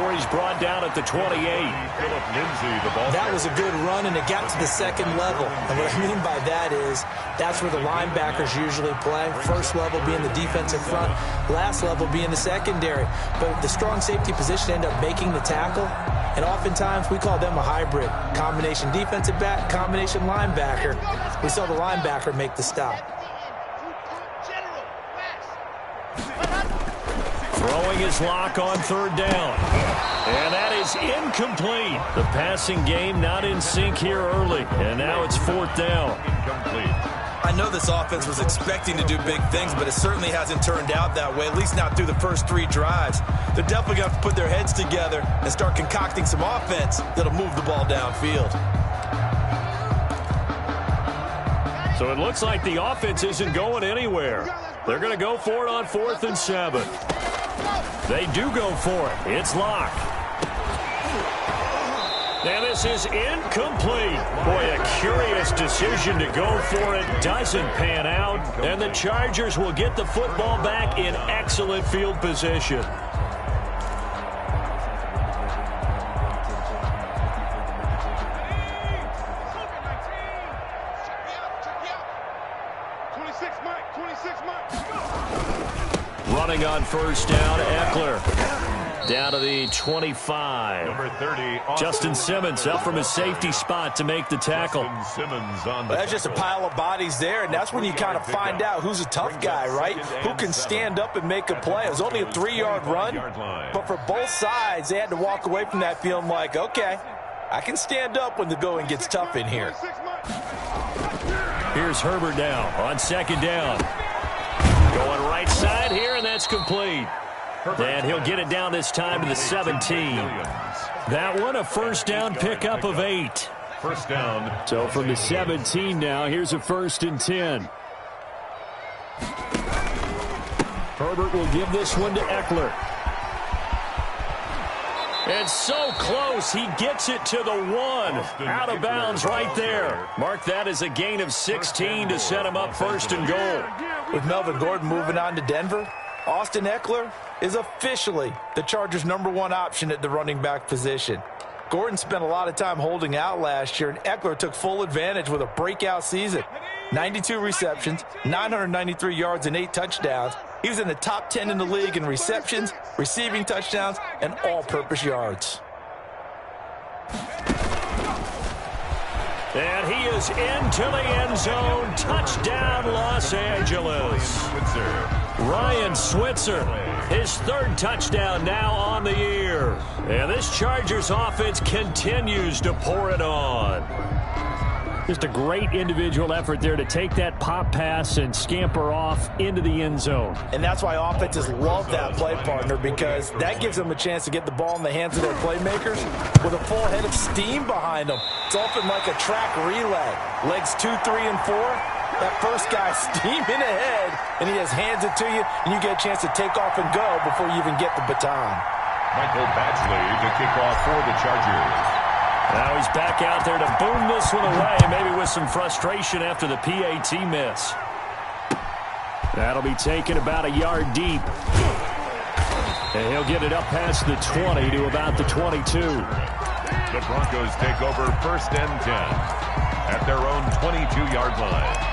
before he's brought down at the 28. That was a good run, and it got to the second level. And what I mean by that is that's where the linebackers usually play. First level being the defensive front, last level being the secondary. But the strong safety position ended up making the tackle, and oftentimes we call them a hybrid. Combination defensive back, combination linebacker. We saw the linebacker make the stop. Throwing his lock on third down. And that is incomplete. The passing game not in sync here early. And now it's fourth down. I know this offense was expecting to do big things, but it certainly hasn't turned out that way, at least not through the first 3 drives. They're definitely going to have to put their heads together and start concocting some offense that'll move the ball downfield. So it looks like the offense isn't going anywhere. They're going to go for it on 4th and 7. They do go for it. It's Locke. And this is incomplete. Boy, a curious decision to go for it. Doesn't pan out. And the Chargers will get the football back in excellent field position. Running on first down, Eckler. Down to the 25. Number 30. Justin Simmons up from his safety spot to make the tackle. That's just a pile of bodies there, and that's when you kind of find out who's a tough guy, right? Who can stand up and make a play. It was only a 3-yard run, but for both sides, they had to walk away from that feeling like, okay, I can stand up when the going gets tough in here. Here's Herbert now on second down. Going right side here, and that's complete. And he'll get it down this time to the 17. That one a first down pickup of 8. First down. So from the 17 now, here's a 1st and 10. Herbert will give this one to Eckler. And so close, he gets it to the 1. Out of bounds right there. Mark that as a gain of 16 to set him up 1st and goal. With Melvin Gordon moving on to Denver, Austin Eckler is officially the Chargers' #1 option at the running back position. Gordon spent a lot of time holding out last year, and Eckler took full advantage with a breakout season. 92 receptions, 993 yards, and 8 touchdowns. He was in the top 10 in the league in receptions, receiving touchdowns, and all-purpose yards. And he is into the end zone. Touchdown, Los Angeles. Ryan Switzer, his 3rd touchdown now on the year. And this Chargers offense continues to pour it on. Just a great individual effort there to take that pop pass and scamper off into the end zone. And that's why offenses love that play partner, because that gives them a chance to get the ball in the hands of their playmakers with a full head of steam behind them. It's often like a track relay. Legs 2, 3, and 4. That first guy steaming ahead, and he just hands it to you, and you get a chance to take off and go before you even get the baton. Michael Badgley to kick off for the Chargers. Now he's back out there to boom this one away, maybe with some frustration after the PAT miss. That'll be taken about a yard deep. And he'll get it up past the 20 to about the 22. The Broncos take over 1st and 10 at their own 22-yard line.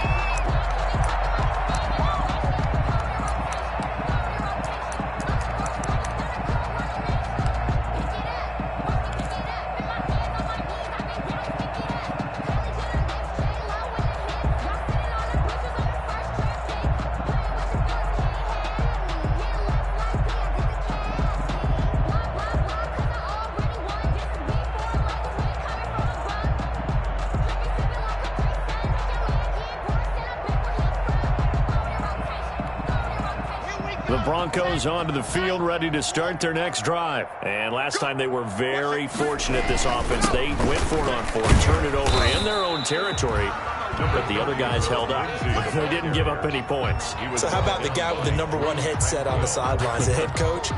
The Broncos onto the field, ready to start their next drive. And last time they were very fortunate, this offense. They went for it on 4, turned it over in their own territory. but the other guys held up. They didn't give up any points. So how about the guy with the #1 headset on the sidelines, the head coach?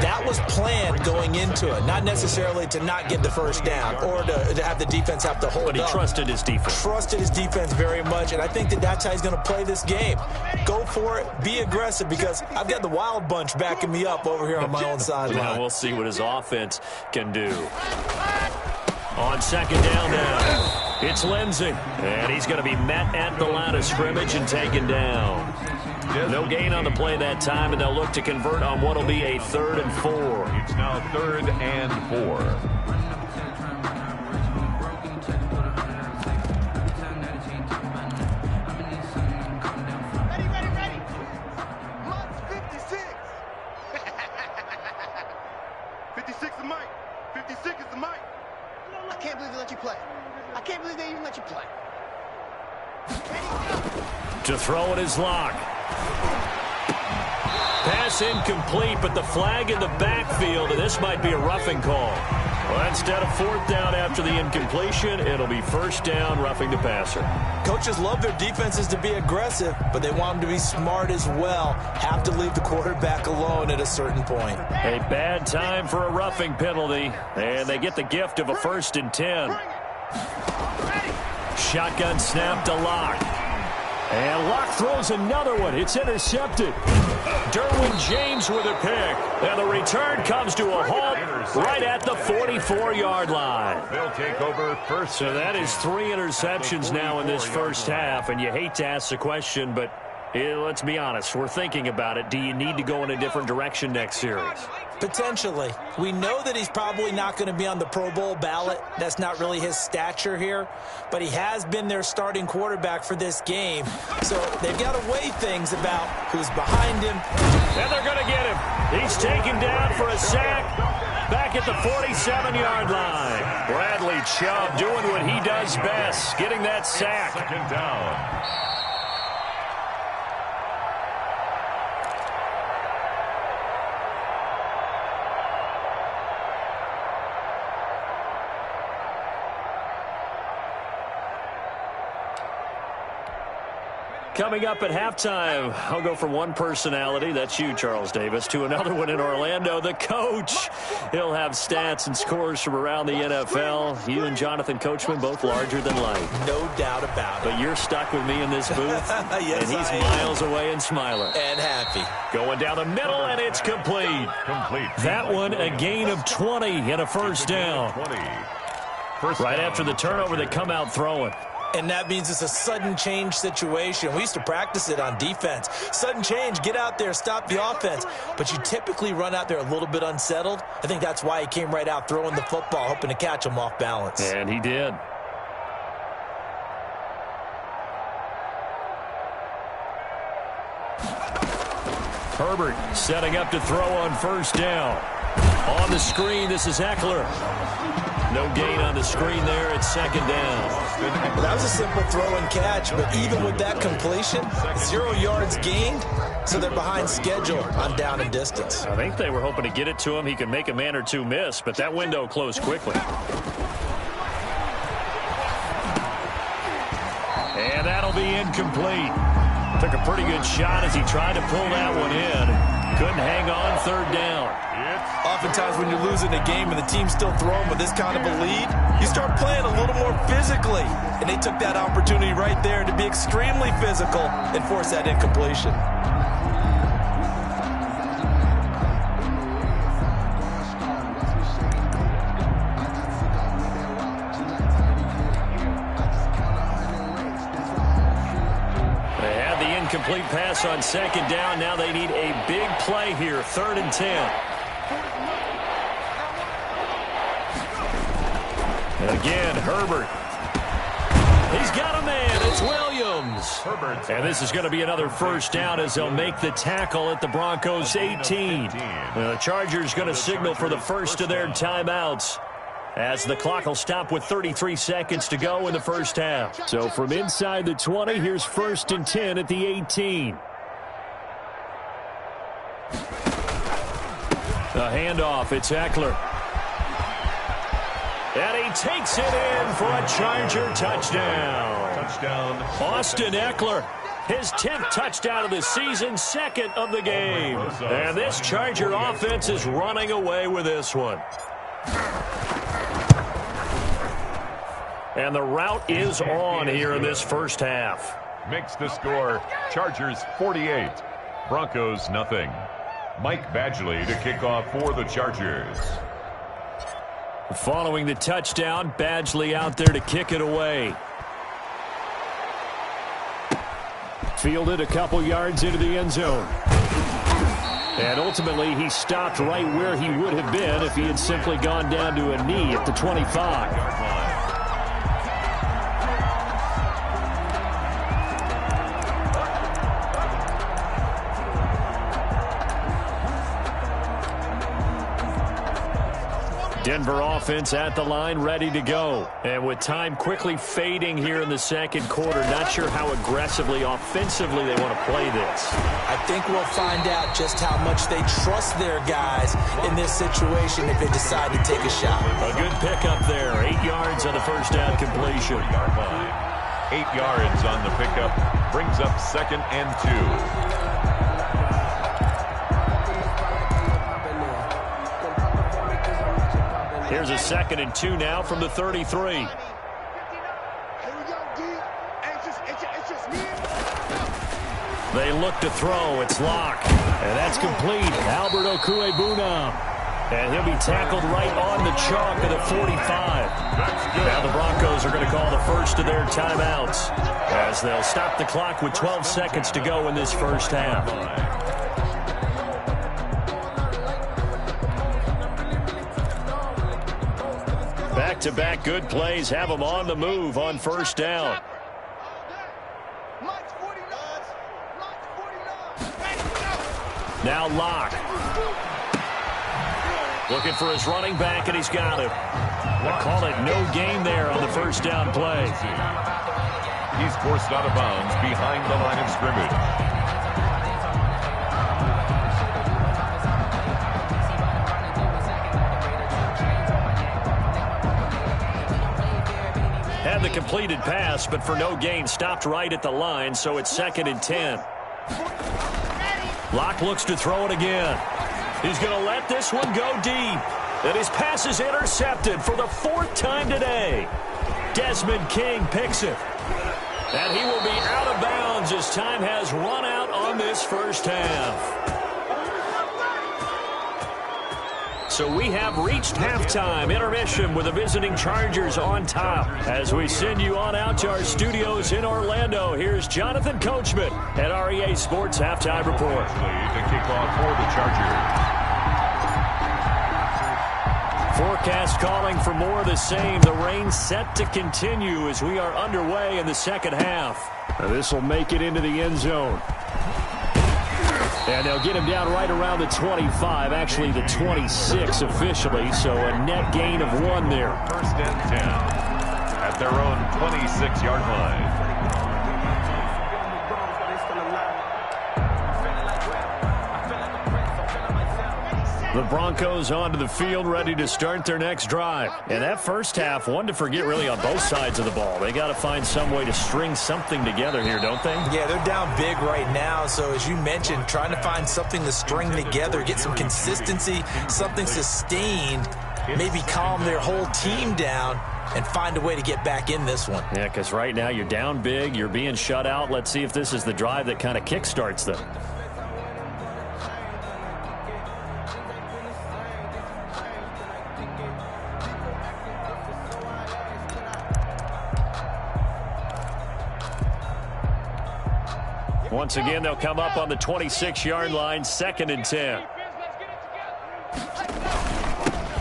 That was planned going into it, not necessarily to not get the first down or to have the defense have to hold up. But he trusted his defense. Trusted his defense very much, and I think that's how he's going to play this game. Go for it, be aggressive, because I've got the Wild Bunch backing me up over here on my own sideline. Now we'll see what his offense can do. On second down now, it's Lindsey, and he's going to be met at the line of scrimmage and taken down. No gain on the play that time, and they'll look to convert on what will be a 3rd and 4. It's now 3rd and 4. To throw it is Locke. Pass incomplete, but the flag in the backfield, and this might be a roughing call. Well, instead of 4th down after the incompletion, it'll be 1st down, roughing the passer. Coaches love their defenses to be aggressive, but they want them to be smart as well. Have to leave the quarterback alone at a certain point. A bad time for a roughing penalty, and they get the gift of a 1st and 10. Shotgun snap to Locke. And Locke throws another one. It's intercepted. Derwin James with a pick. And the return comes to a halt right at the 44-yard line. They'll take over first. So that is 3 interceptions now in this first half. And you hate to ask the question, but let's be honest. We're thinking about it. Do you need to go in a different direction next series? Potentially. We know that he's probably not going to be on the Pro Bowl ballot. That's not really his stature here. But he has been their starting quarterback for this game. So they've got to weigh things about who's behind him. And they're going to get him. He's taken down for a sack back at the 47-yard line. Bradley Chubb doing what he does best, getting that sack. 2nd down. Coming up at halftime, I'll go from one personality, that's you, Charles Davis, to another one in Orlando, the coach. He'll have stats and scores from around the NFL. You and Jonathan Coachman, both larger than life. No doubt about it. But you're stuck with me in this booth, yes, and he's miles away and smiling. And happy. Going down the middle, and it's complete. That one, a gain of 20 and a 1st down. Right after the turnover, they come out throwing. And that means it's a sudden change situation. We used to practice it on defense. Sudden change, get out there, stop the offense. But you typically run out there a little bit unsettled. I think that's why he came right out throwing the football, hoping to catch him off balance. And he did. Herbert setting up to throw on 1st down. On the screen, this is Eckler. No gain on the screen there at 2nd down. Well, that was a simple throw and catch, but even with that completion, 0 yards gained, so they're behind schedule on down and distance. I think they were hoping to get it to him. He could make a man or two miss, but that window closed quickly. And that'll be incomplete. Took a pretty good shot as he tried to pull that one in. Couldn't hang on 3rd down. Oftentimes when you're losing a game and the team's still throwing with this kind of a lead, you start playing a little more physically. And they took that opportunity right there to be extremely physical and force that incompletion. Complete pass on 2nd down. Now they need a big play here. 3rd and 10. And again, Herbert. He's got a man. It's Williams. And this is going to be another 1st down as they'll make the tackle at the Broncos 18. The Chargers going to signal for the first of their timeouts, as the clock will stop with 33 seconds to go in the first half. So from inside the 20, here's 1st and 10 at the 18. The handoff, it's Eckler. And he takes it in for a Charger touchdown. Touchdown. Austin Ekeler, his 10th touchdown of the season, 2nd of the game. And this Charger offense is running away with this one. And the route is on here in this first half. Makes the score Chargers 48, Broncos nothing. Mike Badgley to kick off for the Chargers. Following the touchdown, Badgley out there to kick it away. Fielded a couple yards into the end zone. And ultimately, he stopped right where he would have been if he had simply gone down to a knee at the 25. Denver offense at the line, ready to go. And with time quickly fading here in the second quarter, not sure how aggressively, offensively they want to play this. I think we'll find out just how much they trust their guys in this situation if they decide to take a shot. A good pickup there. 8 yards on the first down completion. 8 yards on the pickup. Brings up 2nd and 2. Here's a 2nd and 2 now from the 33. They look to throw. It's Locke. And that's complete. Albert Okwuegbunam. And he'll be tackled right on the chalk of the 45. Now the Broncos are going to call the first of their timeouts as they'll stop the clock with 12 seconds to go in this first half. Back-to-back good plays have them on the move on first down. Now Locke. Looking for his running back, and he's got him. They'll call it no gain there on the first down play. He's forced out of bounds behind the line of scrimmage. Had the completed pass, but for no gain, stopped right at the line, so it's 2nd and 10. Locke looks to throw it again. He's going to let this one go deep. And his pass is intercepted for the 4th time today. Desmond King picks it. And he will be out of bounds as time has run out on this first half. So we have reached halftime intermission with the visiting Chargers on top. As we send you on out to our studios in Orlando, here's Jonathan Coachman at REA Sports Halftime Report. To kick off for the Chargers. Forecast calling for more of the same. The rain set to continue as we are underway in the second half. This will make it into the end zone. And they'll get him down right around the 25, actually the 26 officially, so a net gain of 1 there. 1st and 10 at their own 26-yard line. The Broncos onto the field, ready to start their next drive. And that first half, one to forget really on both sides of the ball. They got to find some way to string something together here, don't they? Yeah, they're down big right now. So as you mentioned, trying to find something to string together, get some consistency, something sustained, maybe calm their whole team down and find a way to get back in this one. Yeah, because right now you're down big, you're being shut out. Let's see if this is the drive that kind of kickstarts them. Once again, they'll come up on the 26-yard line, 2nd and 10.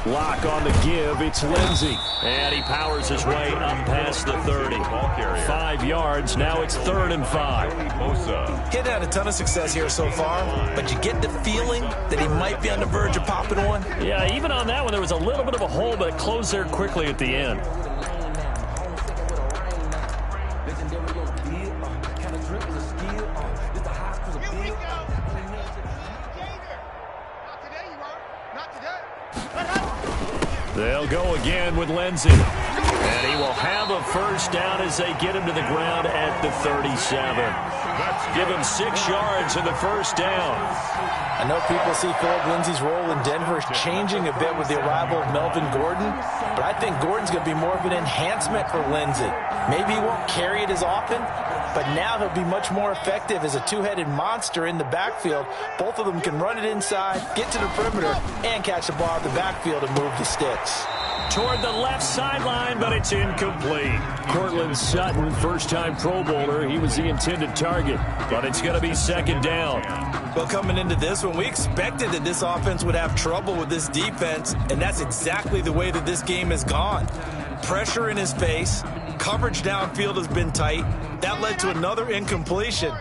Locke on the give. It's Lindsey. And he powers his way up past the 30. 5 yards. Now it's 3rd and 5. Getting had a ton of success here so far, but you get the feeling that he might be on the verge of popping one. Yeah, even on that one, there was a little bit of a hole, but it closed there quickly at the end. They'll go again with Lindsey. And he will have a first down as they get him to the ground at the 37. Give him 6 yards in the first down. I know people see Phillip Lindsay's role in Denver is changing a bit with the arrival of Melvin Gordon, but I think Gordon's going to be more of an enhancement for Lindsay. Maybe he won't carry it as often, but now he'll be much more effective as a two-headed monster in the backfield. Both of them can run it inside, get to the perimeter, and catch the ball at the backfield and move the sticks. Toward the left sideline, but it's incomplete. Courtland Sutton, first-time Pro Bowler. He was the intended target, but it's going to be second down. Well, coming into this one, we expected that this offense would have trouble with this defense, and that's exactly the way that this game has gone. Pressure in his face, coverage downfield has been tight. That led to another incompletion.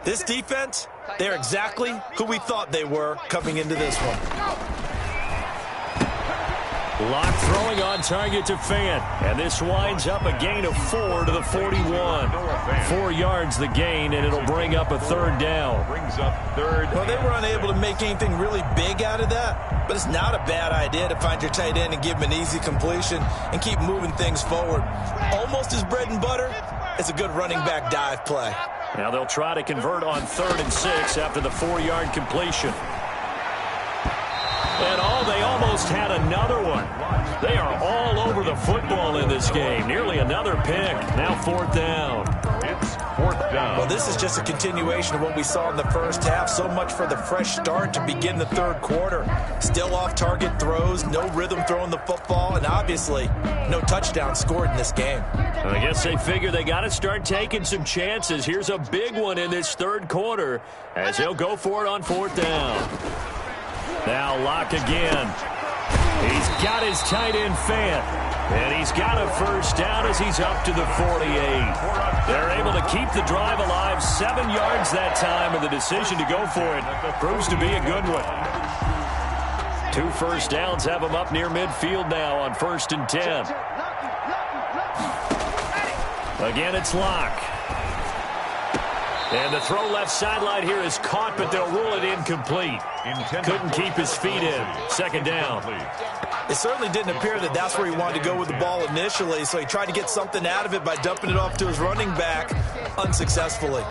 This defense, they're exactly who we thought they were coming into this one. Locke throwing on target to Fant. And this winds up a gain of 4 to the 41. 4 yards the gain, and it'll bring up a third down. Brings up third. Well, they were unable to make anything really big out of that, but it's not a bad idea to find your tight end and give him an easy completion and keep moving things forward. Almost his bread and butter. It's a good running back dive play. Now they'll try to convert on 3rd and 6 after the 4-yard completion. And they almost had another one. They are all over the football in this game. Nearly another pick. Now 4th down. It's 4th down. Well, this is just a continuation of what we saw in the first half. So much for the fresh start to begin the third quarter. Still off-target throws, no rhythm throwing the football, and obviously no touchdown scored in this game. I guess they figure they got to start taking some chances. Here's a big one in this third quarter as he'll go for it on 4th down. Now Locke again. He's got his tight end Fant. And he's got a first down as he's up to the 48. They're able to keep the drive alive. 7 yards that time, and the decision to go for it proves to be a good one. 2 first downs have him up near midfield now on 1st and 10. Again, it's Locke. And the throw left sideline here is caught, but they'll rule it incomplete. Couldn't keep his feet in. 2nd down. It certainly didn't appear that that's where he wanted to go with the ball initially, so he tried to get something out of it by dumping it off to his running back unsuccessfully.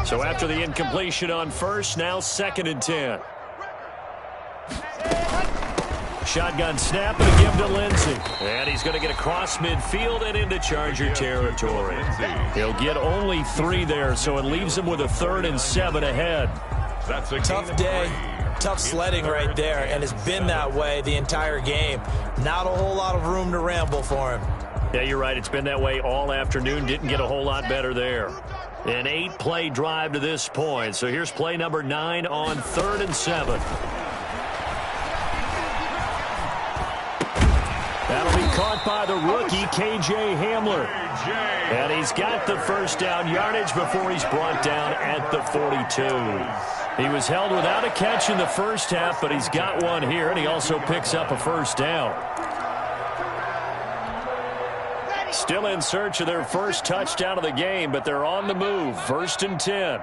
So after the incompletion on 1st, now 2nd and 10. Shotgun snap and a give to Lindsey. And he's going to get across midfield and into Charger territory. He'll get only 3 there, so it leaves him with a 3rd and 7 ahead. That's a tough day, tough sledding right there, and it's been that way the entire game. Not a whole lot of room to ramble for him. Yeah, you're right. It's been that way all afternoon. Didn't get a whole lot better there. An 8-play drive to this point. So here's play number 9 on 3rd and 7. That'll be caught by the rookie, K.J. Hamler. And he's got the first down yardage before he's brought down at the 42. He was held without a catch in the first half, but he's got one here, and he also picks up a first down. Still in search of their first touchdown of the game, but they're on the move. 1st and 10.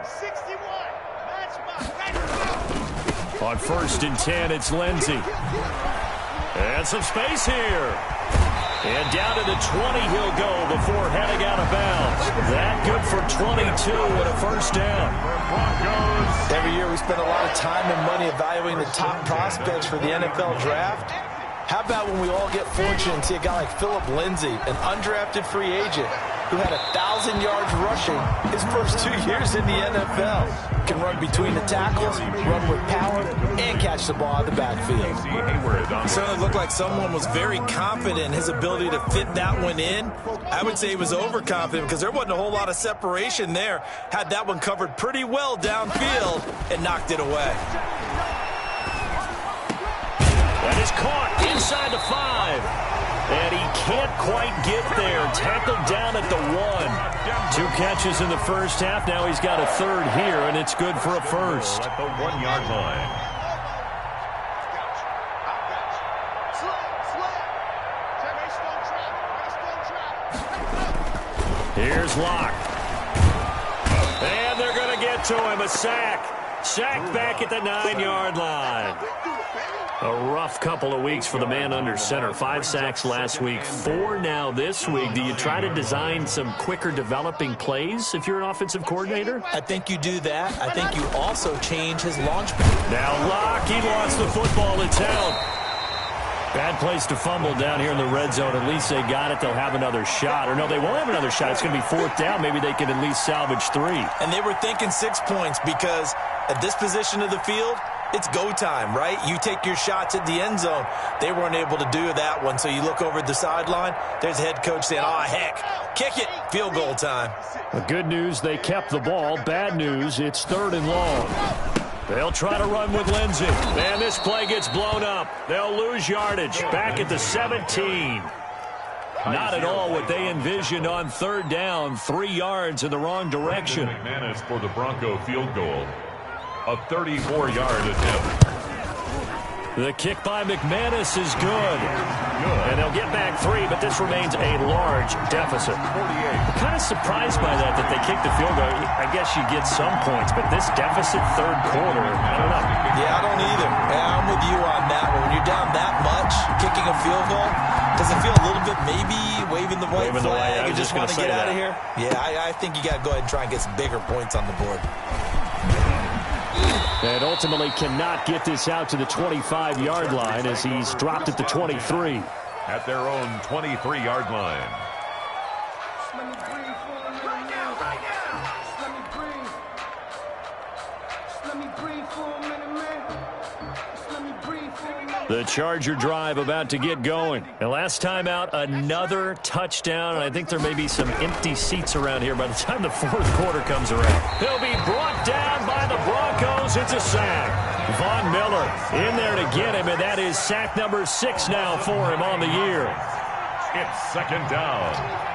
On 1st and 10, it's Lindsey. And some space here. And down to the 20 he'll go before heading out of bounds. That good for 22 and a first down. Every year we spend a lot of time and money evaluating the top prospects for the NFL draft. How about when we all get fortunate and see a guy like Phillip Lindsay, an undrafted free agent who had 1,000 yards rushing his first 2 years in the NFL. Can run between the tackles, run with power, and catch the ball out of the backfield. It certainly looked like someone was very confident in his ability to fit that one in. I would say he was overconfident because there wasn't a whole lot of separation there. Had that one covered pretty well downfield and knocked it away. That is caught inside the 5. And he can't quite get there. Tackled down at the 1. 2 catches in the first half. Now he's got a 3rd here, and it's good for a first. At the 1-yard line. Here's Locke. And they're going to get to him. A sack. Sacked back at the 9-yard line. A rough couple of weeks for the man under center. 5 sacks last week, 4 now this week. Do you try to design some quicker developing plays if you're an offensive coordinator? I think you do that. I think you also change his launch pad. Now Locke, he lost the football. It's out. Bad place to fumble down here in the red zone. At least they got it. They'll have another shot. Or no, they won't have another shot. It's going to be 4th down. Maybe they can at least salvage 3. And they were thinking 6 points because at this position of the field, it's go time, right? You take your shots at the end zone. They weren't able to do that one, so you look over at the sideline. There's the head coach saying, oh, heck, kick it, field goal time. The good news, they kept the ball. Bad news, it's 3rd and long. They'll try to run with Lindsey. And this play gets blown up. They'll lose yardage. Back at the 17. Not at all what they envisioned on 3rd down. 3 yards in the wrong direction. McManus for the Bronco field goal. A 34-yard attempt. The kick by McManus is good. And they'll get back 3, but this remains a large deficit. 48. I'm kind of surprised by that they kicked the field goal. I guess you get some points, but this deficit 3rd quarter, I don't know. Yeah, I don't either. Yeah, I'm with you on that one. When you're down that much, kicking a field goal, does it feel a little bit maybe waving the white flag and just want to get out of here? Yeah, I think you got to go ahead and try and get some bigger points on the board. And ultimately cannot get this out to the 25-yard line as he's dropped at the 23. At their own 23-yard line. The Charger drive about to get going. And last time out, another touchdown. And I think there may be some empty seats around here by the time the 4th quarter comes around. He'll be brought down by the Broncos. It's a sack. Von Miller in there to get him, and that is sack number 6 now for him on the year. It's 2nd down.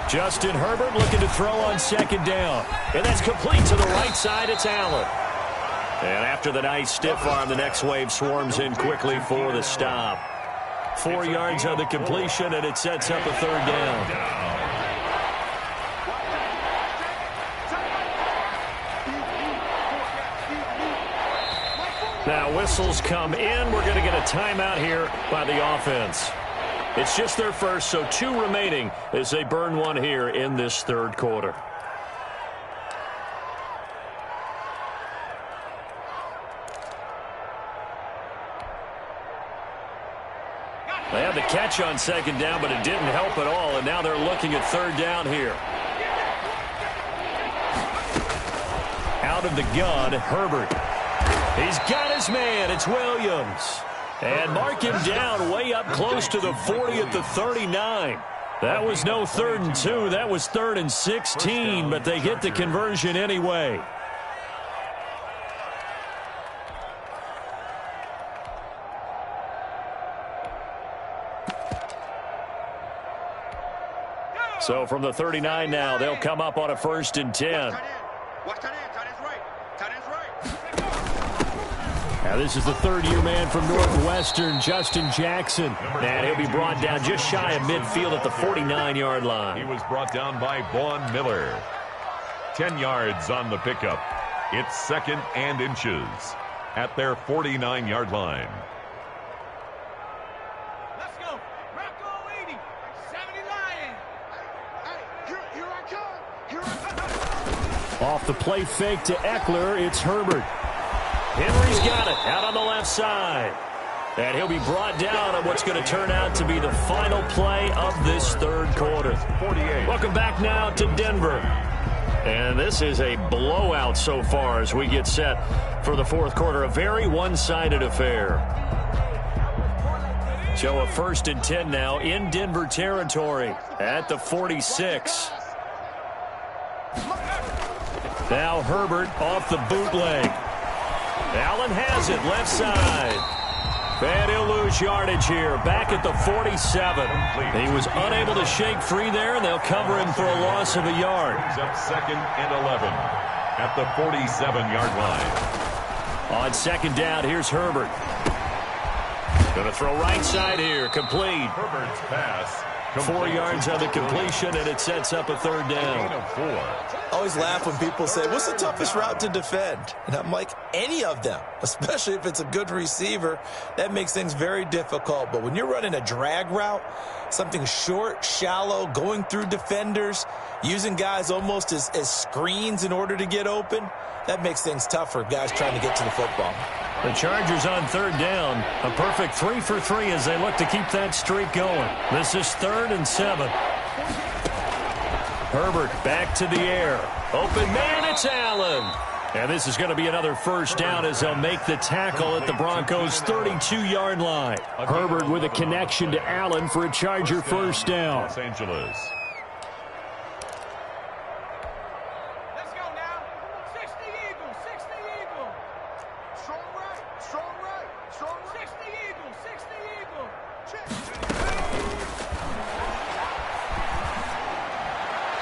Justin Herbert looking to throw on 2nd down. And that's complete to the right side. It's Allen. And after the nice stiff arm, the next wave swarms in quickly for the stop. 4 yards on the completion, and it sets up a 3rd down. Now whistles come in. We're going to get a timeout here by the offense. It's just their first, so 2 remaining as they burn 1 here in this 3rd quarter. They had the catch on 2nd down, but it didn't help at all, and now they're looking at 3rd down here. Out of the gun, Herbert. He's got his man. It's Williams. And mark him down way up close to the 40 at the 39. That was no 3rd and 2. That was 3rd and 16, but they get the conversion anyway. So from the 39 now, they'll come up on a 1st and 10. Now this is the 3rd-year man from Northwestern, Justin Jackson. And he'll be brought down just shy of midfield at the 49-yard line. He was brought down by Vaughn Miller. 10 yards on the pickup. It's 2nd and inches at their 49-yard line. Let's go. Bronco 80. 70 Lions. Hey, here I come. Here I come. Off the play fake to Eckler, it's Herbert. Henry's got it out on the left side. And he'll be brought down on what's going to turn out to be the final play of this 3rd quarter. 48. Welcome back now to Denver. And this is a blowout so far as we get set for the 4th quarter. A very one-sided affair. So a 1st and 10 now in Denver territory at the 46. Now Herbert off the bootleg. Allen has it, left side. And he'll lose yardage here, back at the 47. He was unable to shake free there, and they'll cover him for a loss of a yard. Brings up 2nd and 11 at the 47-yard line. On 2nd down, here's Herbert. Going to throw right side here, complete. Herbert's pass 4 yards on the completion, and it sets up a third down. I always laugh when people say, what's the toughest route to defend? And I'm like, any of them, especially if it's a good receiver. That makes things very difficult. But when you're running a drag route, something short, shallow, going through defenders, using guys almost as screens in order to get open, that makes things tough for guys trying to get to the football. The Chargers on third down. A perfect 3 for 3 as they look to keep that streak going. This is 3rd and 7. Herbert back to the air. Open man, it's Allen. And this is going to be another first down as they'll make the tackle at the Broncos' 32-yard line. Herbert with a connection to Allen for a Charger first down. Los Angeles. Let's go now. 60 Eagle, 60 Eagle. Strong right, strong right, strong right. 60 Eagle, 60 Eagle. Check.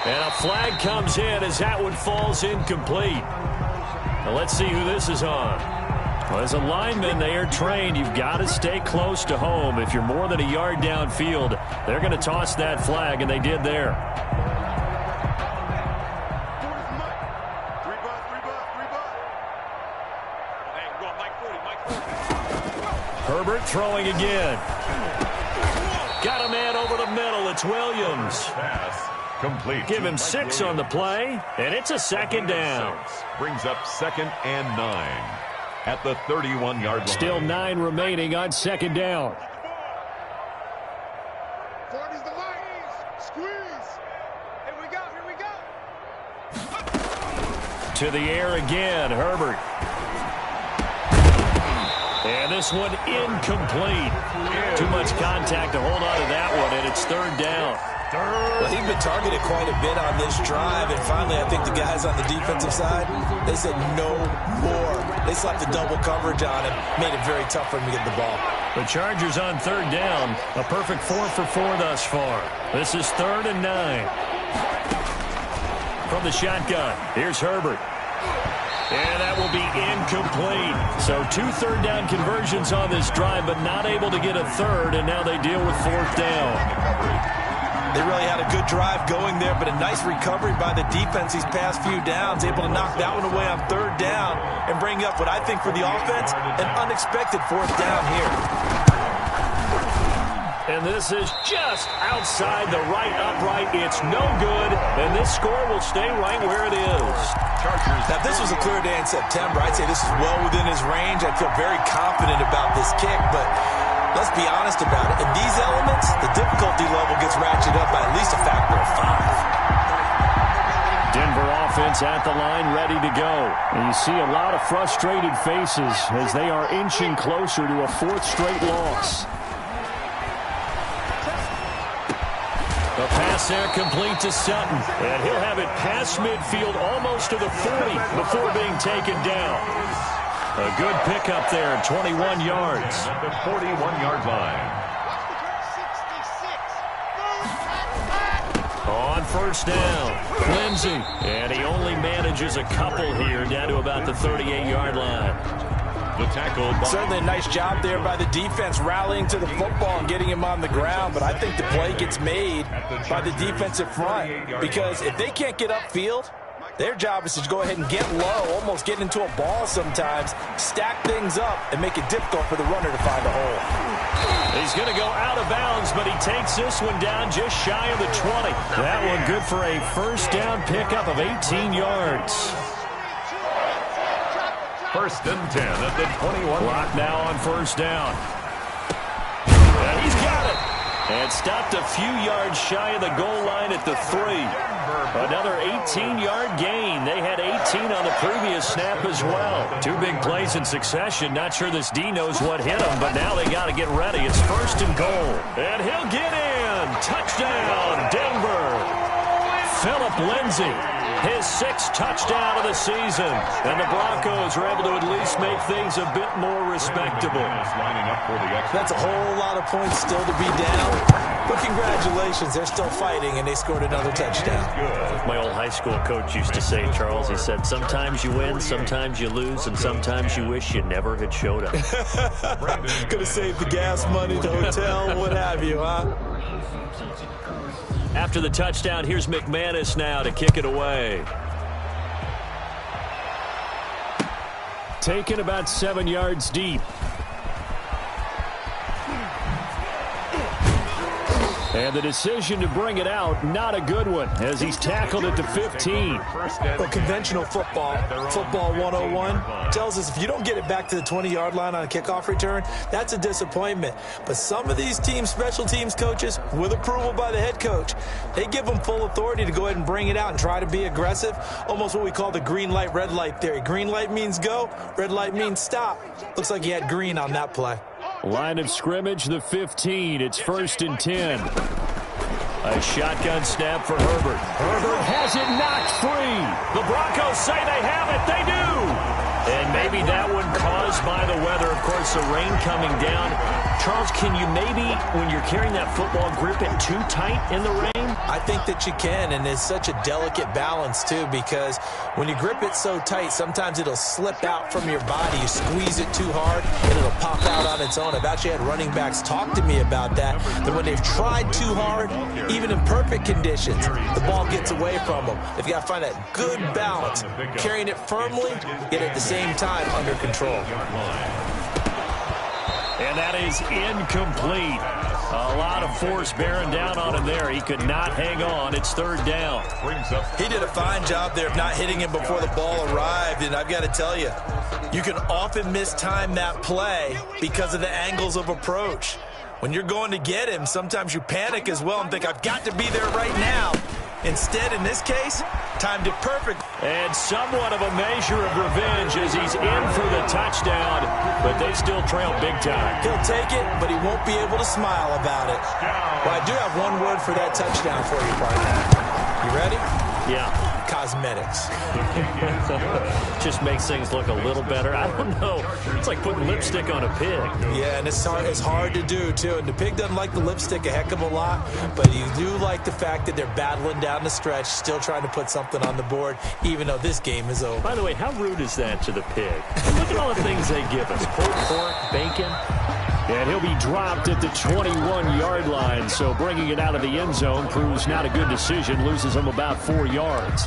And a flag comes in as that one falls incomplete. Now let's see who this is on. Well, as a lineman, they are trained. You've got to stay close to home. If you're more than a yard downfield, they're going to toss that flag, and they did there. Herbert throwing again. Got a man over the middle. It's Williams. Pass complete. Give him 6 on the play, and it's a second down. Brings up 2nd and 9 at the 31-yard line. Still 9 remaining on second down. 40's the line. Squeeze. Here we go, here we go. To the air again, Herbert. And this one incomplete. Too much contact to hold on to that one, and it's 3rd down. Well, he's been targeted quite a bit on this drive, and finally I think the guys on the defensive side, they said no more. They slapped the double coverage on him, made it very tough for him to get the ball. The Chargers on 3rd down, a perfect 4 for 4 thus far. This is 3rd and 9. From the shotgun, here's Herbert. And that will be incomplete. So 2 third down conversions on this drive, but not able to get a third, and now they deal with 4th down. They really had a good drive going there, but a nice recovery by the defense these past few downs, able to knock that one away on 3rd down and bring up what I think for the offense, an unexpected 4th down here. And this is just outside the right upright. It's no good, and this score will stay right where it is. Now, if this was a clear day in September, I'd say this is well within his range. I feel very confident about this kick, but let's be honest about it. In these elements, the difficulty level gets ratcheted up by at least a factor of 5. Denver offense at the line, ready to go. And you see a lot of frustrated faces as they are inching closer to a 4th straight loss. The pass there complete to Sutton. And he'll have it past midfield almost to the 40 before being taken down. A good pickup there, 21 yards. At the 41-yard line. On 1st down, Lindsey. And he only manages a couple here down to about the 38-yard line. The tackle by... Certainly a nice job there by the defense rallying to the football and getting him on the ground, but I think the play gets made by the defensive front because if they can't get upfield, their job is to go ahead and get low, almost get into a ball sometimes, stack things up, and make it difficult for the runner to find a hole. He's going to go out of bounds, but he takes this one down just shy of the 20. That one good for a first down pickup of 18 yards. 1st and 10 at the 21. Clock now on 1st down. And he's got it. And stopped a few yards shy of the goal line at the 3. Another 18-yard gain. They had 18 on the previous snap as well. 2 big plays in succession. Not sure this D knows what hit him, but now they got to get ready. It's 1st and goal. And he'll get in. Touchdown, Denver. Philip Lindsay. His 6th touchdown of the season. And the Broncos are able to at least make things a bit more respectable. Lining up for the extra. That's a whole lot of points still to be down. But congratulations, they're still fighting, and they scored another touchdown. My old high school coach used to say, Charles, he said, sometimes you win, sometimes you lose, and sometimes you wish you never had showed up. Could have saved the gas money, the hotel, what have you, huh? After the touchdown, here's McManus now to kick it away. Taken about 7 yards deep. And the decision to bring it out, not a good one, as he's tackled at the 15. Well, conventional football 101, tells us if you don't get it back to the 20-yard line on a kickoff return, that's a disappointment. But some of these teams, special teams coaches, with approval by the head coach, they give them full authority to go ahead and bring it out and try to be aggressive, almost what we call the green light, red light theory. Green light means go, red light means stop. Looks like he had green on that play. Line of scrimmage, the 15. It's 1st and 10. A shotgun snap for Herbert. Herbert has it knocked free. The Broncos say they have it. They do. And maybe that one caused by the weather. Of course, the rain coming down. Charles, can you maybe, when you're carrying that football, grip it too tight in the rain? I think that you can, and it's such a delicate balance, too, because when you grip it so tight, sometimes it'll slip out from your body. You squeeze it too hard, and it'll pop out on its own. I've actually had running backs talk to me about that when they've tried too hard, even in perfect conditions, the ball gets away from them. They've got to find that good balance, carrying it firmly, yet at the same time under control. And that is incomplete. A lot of force bearing down on him there. He could not hang on. It's 3rd down. He did a fine job there of not hitting him before the ball arrived. And I've got to tell you, you can often mistime that play because of the angles of approach. When you're going to get him, sometimes you panic as well and think, I've got to be there right now. Instead, in this case, timed it perfect. And somewhat of a measure of revenge as he's in for the touchdown, but they still trail big time. He'll take it, but he won't be able to smile about it. Well, I do have one word for that touchdown for you, partner. You ready? Yeah. Cosmetics. Just makes things look a little better. I don't know. It's like putting lipstick on a pig. Yeah, and it's hard to do, too. And the pig doesn't like the lipstick a heck of a lot, but you do like the fact that they're battling down the stretch, still trying to put something on the board, even though this game is over. By the way, how rude is that to the pig? Look at all the things they give us. Pulled pork, bacon. And he'll be dropped at the 21-yard line, so bringing it out of the end zone proves not a good decision, loses him about 4 yards.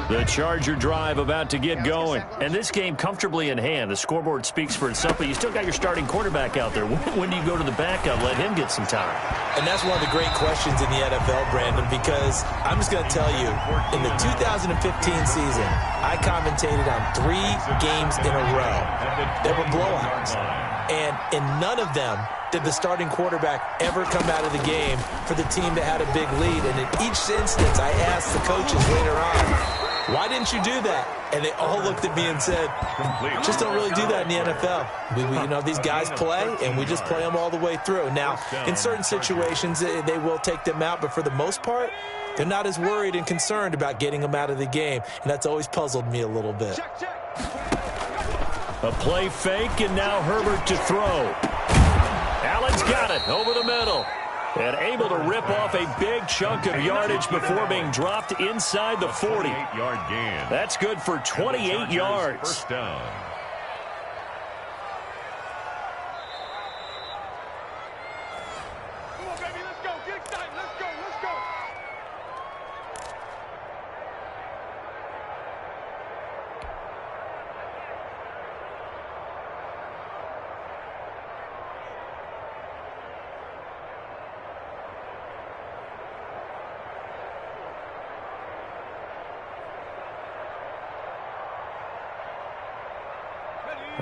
The Charger drive about to get going. And this game comfortably in hand. The scoreboard speaks for itself, but you still got your starting quarterback out there. When do you go to the backup, let him get some time? And that's one of the great questions in the NFL, Brandon, because I'm just going to tell you, in the 2015 season, I commentated on 3 games in a row. There were blowouts. And in none of them did the starting quarterback ever come out of the game for the team that had a big lead. And in each instance, I asked the coaches later on, why didn't you do that? And they all looked at me and said, just don't really do that in the NFL. These guys play, and we just play them all the way through. Now, in certain situations, they will take them out, but for the most part, they're not as worried and concerned about getting them out of the game, and that's always puzzled me a little bit. A play fake, and now Herbert to throw. Allen's got it over the middle. And able to rip off a big chunk of yardage before being dropped inside the 40. That's good for 28 yards. First down. Come on, baby, let's go. Get excited. Let's go. Let's go.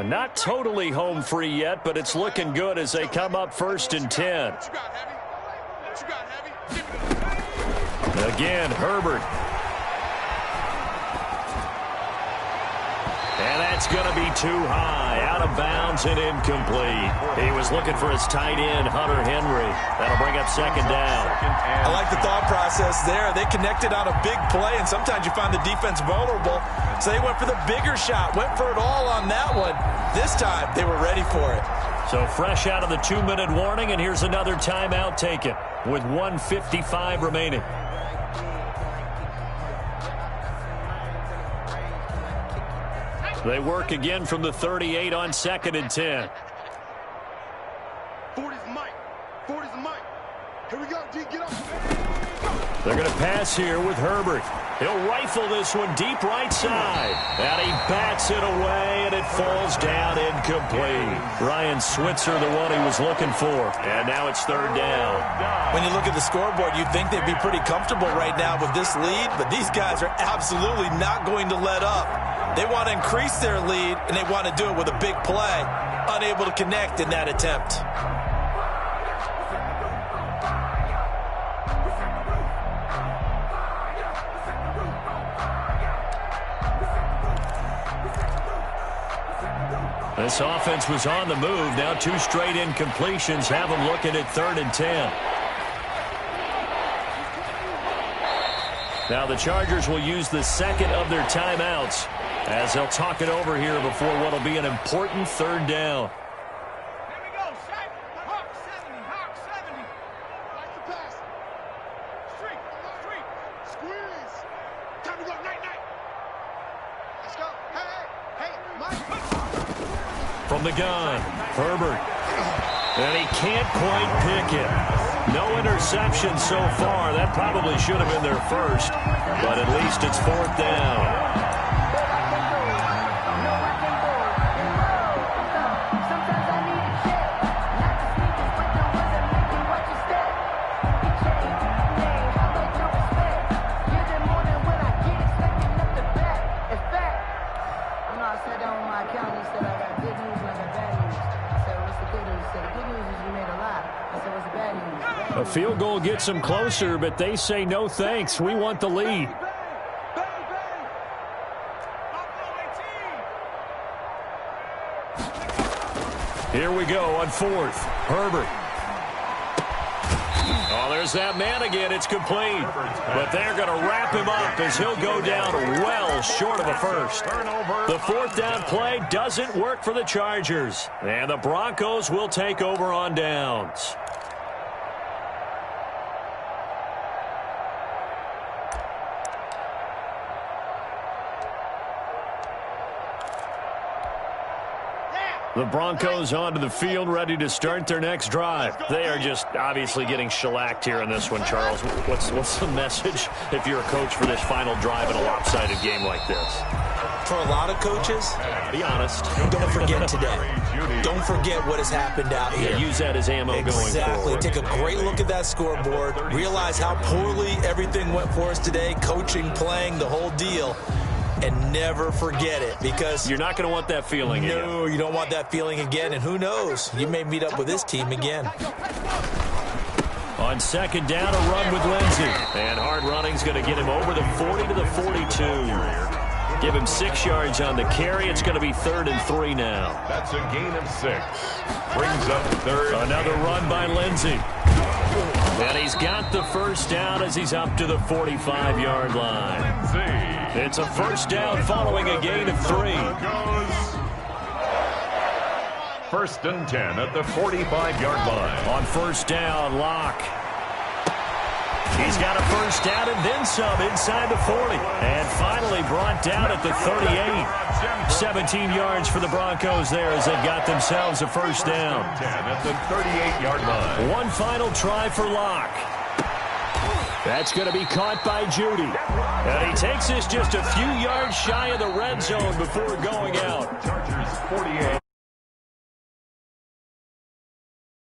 Not totally home free yet, but it's looking good as they come up 1st and 10. What you got, Heavy? What you got, Heavy? Give me the... Again, Herbert. And that's going to be too high, out of bounds and incomplete. He was looking for his tight end, Hunter Henry. That'll bring up 2nd down. I like the thought process there. They connected on a big play, and sometimes you find the defense vulnerable. So they went for the bigger shot, went for it all on that one. This time, they were ready for it. So fresh out of the 2-minute warning, and here's another timeout taken with 1:55 remaining. They work again from the 38 on 2nd and 10. 40's Mike. 40's Mike. Here we go, D. Get up. They're going to pass here with Herbert. He'll rifle this one deep right side. And he bats it away, and it falls down incomplete. Ryan Switzer, the one he was looking for. And now it's 3rd down. When you look at the scoreboard, you'd think they'd be pretty comfortable right now with this lead, but these guys are absolutely not going to let up. They want to increase their lead, and they want to do it with a big play. Unable to connect in that attempt. This offense was on the move. Now 2 straight incompletions have them looking at 3rd and 10. Now the Chargers will use the 2nd of their timeouts as they'll talk it over here before what will be an important 3rd down. Here we go. Shaq. Hawk 70. Hawk 70. Like the pass. Street. Street. Squeeze. Time to go. Night, night. Let's go. Hey, hey, hey, Mike. From the gun, Herbert. And he can't quite pick it. No interception so far. That probably should have been their first, but at least it's 4th down. A field goal gets them closer, but they say no thanks. We want the lead. Here we go on 4th. Herbert. Oh, there's that man again. It's complete. But they're going to wrap him up as he'll go down well short of a first. The 4th down play doesn't work for the Chargers. And the Broncos will take over on downs. The Broncos onto the field, ready to start their next drive. They are just obviously getting shellacked here in this one, Charles. What's the message if you're a coach for this final drive in a lopsided game like this? For a lot of coaches, be honest. Don't forget today. Don't forget what has happened out here. Yeah, use that as ammo going forward. Exactly. Take a great look at that scoreboard. Realize how poorly everything went for us today. Coaching, playing, the whole deal. And never forget it, because you're not going to want that feeling again. No, you don't want that feeling again, and who knows? You may meet up with this team again. On 2nd down, a run with Lindsey. And hard running's going to get him over the 40 to the 42. Give him 6 yards on the carry. It's going to be 3rd and 3 now. That's a gain of 6. Brings up 3rd. Another run by Lindsey. And he's got the first down as he's up to the 45-yard line. It's a first down following a gain of 3. 1st and 10 at the 45-yard line. On 1st down, Locke. He's got a first down and then some inside the 40. And finally brought down at the 38. 17 yards for the Broncos there as they've got themselves a first down. 10 at the 38-yard line. One final try for Locke. That's going to be caught by Judy. And he takes this just a few yards shy of the red zone before going out. Chargers 48,